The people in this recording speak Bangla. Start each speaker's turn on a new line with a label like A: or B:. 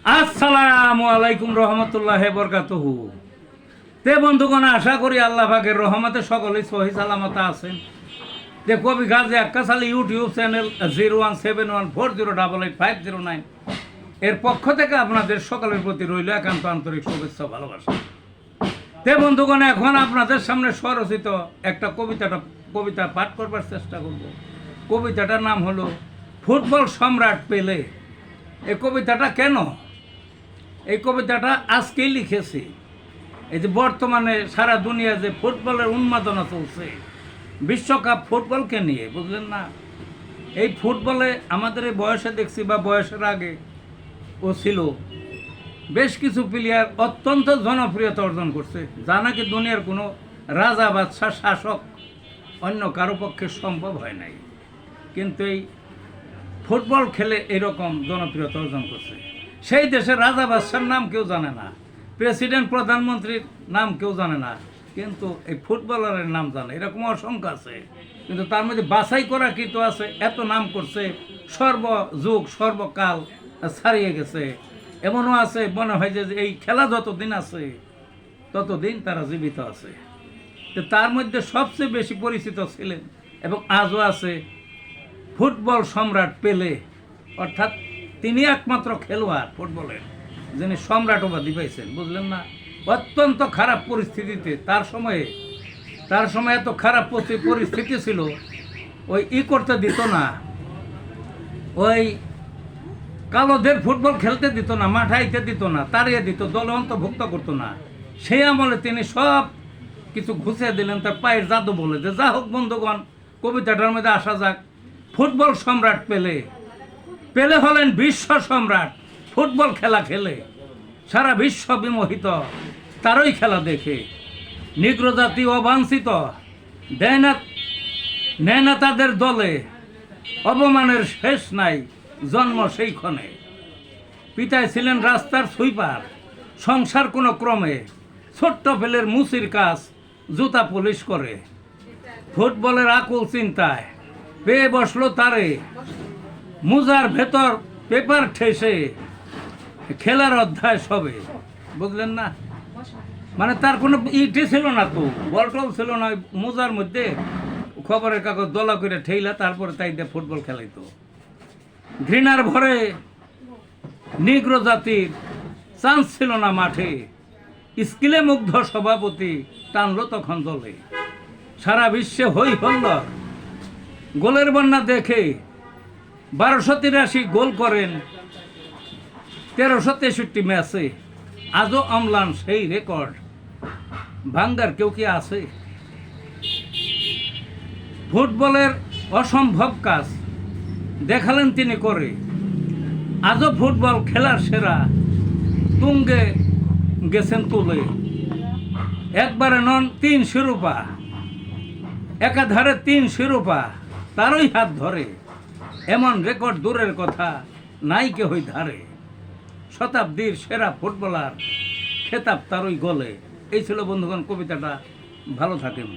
A: আসসালামু আলাইকুম রহমতুল্লাহি বরকাতুহু। তে বন্ধুগণ, আশা করি আল্লাহ পাকের রহমতে সকলেই সহি সালামত আছেন। যে কবি গাজী আক্কাস আলী ইউটিউব চ্যানেল 017140888509 এর পক্ষ থেকে আপনাদের সকলের প্রতি রইল একান্ত আন্তরিক শুভেচ্ছা ভালোবাসা। তে বন্ধুগণ, এখন আপনাদের সামনে স্বরচিত একটা কবিতা পাঠ করবার চেষ্টা করব। কবিতাটার নাম হলো ফুটবল সম্রাট পেলে। এই কবিতাটা কেন? এই কবিতাটা আজকেই লিখেছি। এই যে বর্তমানে সারা দুনিয়া যে ফুটবলের উন্মাদনা চলছে, বিশ্বকাপ ফুটবলকে নিয়ে, বুঝলেন না? এই ফুটবলে আমাদের এই বয়সে দেখছি বা বয়সের আগে ও ছিল বেশ কিছু প্লেয়ার অত্যন্ত জনপ্রিয়তা অর্জন করছে, যা নাকি দুনিয়ার কোনো রাজা বাদশাহ শাসক অন্য কারো পক্ষে সম্ভব হয় নাই। কিন্তু এই ফুটবল খেলে এরকম জনপ্রিয়তা অর্জন করছে। সেই দেশের রাজা বাদশার নাম কেউ জানে না, প্রেসিডেন্ট প্রধানমন্ত্রীর নাম কেউ জানে না, কিন্তু এই ফুটবলারের নাম জানে। এরকম অসংখ্য আছে, কিন্তু তার মধ্যে বাছাই করা কিন্তু আছে। এত নাম করছে, সর্বযুগ সর্বকাল ছাড়িয়ে গেছে। এমনও আছে মনে হয় যে এই খেলা যতদিন আছে ততদিন তারা জীবিত আছে। তো তার মধ্যে সবচেয়ে বেশি পরিচিত ছিলেন এবং আজও আছে ফুটবল সম্রাট পেলে। অর্থাৎ তিনি একমাত্র খেলোয়াড় ফুটবলের যিনি সম্রাট উপাধি পাইছেন, বুঝলেন না? অত্যন্ত খারাপ পরিস্থিতিতে তার সময় এত খারাপ পরিস্থিতি ছিল, ওই করতে দিত না, ওই কালোদের ফুটবল খেলতে দিত না, মাঠাইতে দিত না, তাড়িয়ে দিত, দলে অন্তর্ভুক্ত করতো না। সেই আমলে তিনি সব কিছু ঘুষিয়ে দিলেন তার পায়ের জাদু বলে। যে যা হোক বন্ধুগণ, কবিতাটার মধ্যে আসা যাক। ফুটবল সম্রাট পেলে হলেন বিশ্ব সম্রাট। ফুটবল খেলা খেলে সারা বিশ্ব বিমোহিত তারই খেলা দেখে। নিগ্র জাতি অবাঞ্ছিত নেয় না তাদের দলে, অপমানের শেষ নাই জন্ম সেই ক্ষণে। পিতায় ছিলেন রাস্তার সুইপার, সংসার কোনো ক্রমে ছোট্ট পেলের মুসির কাজ জুতা পুলিশ করে। ফুটবলের আকুল চিন্তায় পেয়ে বসলো তারে, মুজার ভেতর পেপার ঠেসে খেলার অধ্যায় সবে। বুঝলেন না? মানে তার কোনো ইটে ছিল না, তো বলটল ছিল না, মুজার মধ্যে খবরের কাগজ দলা করে ঠেইলা তারপরে তাই দিয়ে ফুটবল খেলাইতো। ঘৃণার ভরে নিগ্র জাতির চান্স ছিল না মাঠে, স্কিলে মুগ্ধ সভাপতি টানলো তখন দলে। সারা বিশ্বে হই হল্লর গোলের বন্যা দেখে 1283 গোল করেন 1363 ম্যাচে। আজও অম্লান সেই রেকর্ড, ভাঙ্গার কেউ কি আছে? ফুটবলের অসম্ভব কাজ দেখালেন তিনি করে। আজও ফুটবল খেলার সেরা তুঙ্গে গেছেন তুলে। একবারে নন 3 শিরোপা, একাধারে 3 শিরোপা তারই হাত ধরে। এমন রেকর্ড দূরের কথা নাই কেহই ধারে। শতাব্দীর সেরা ফুটবলার খেতাব তারই গলে। এই ছিল বন্ধুগণ কবিতাটা। ভালো থাকেন।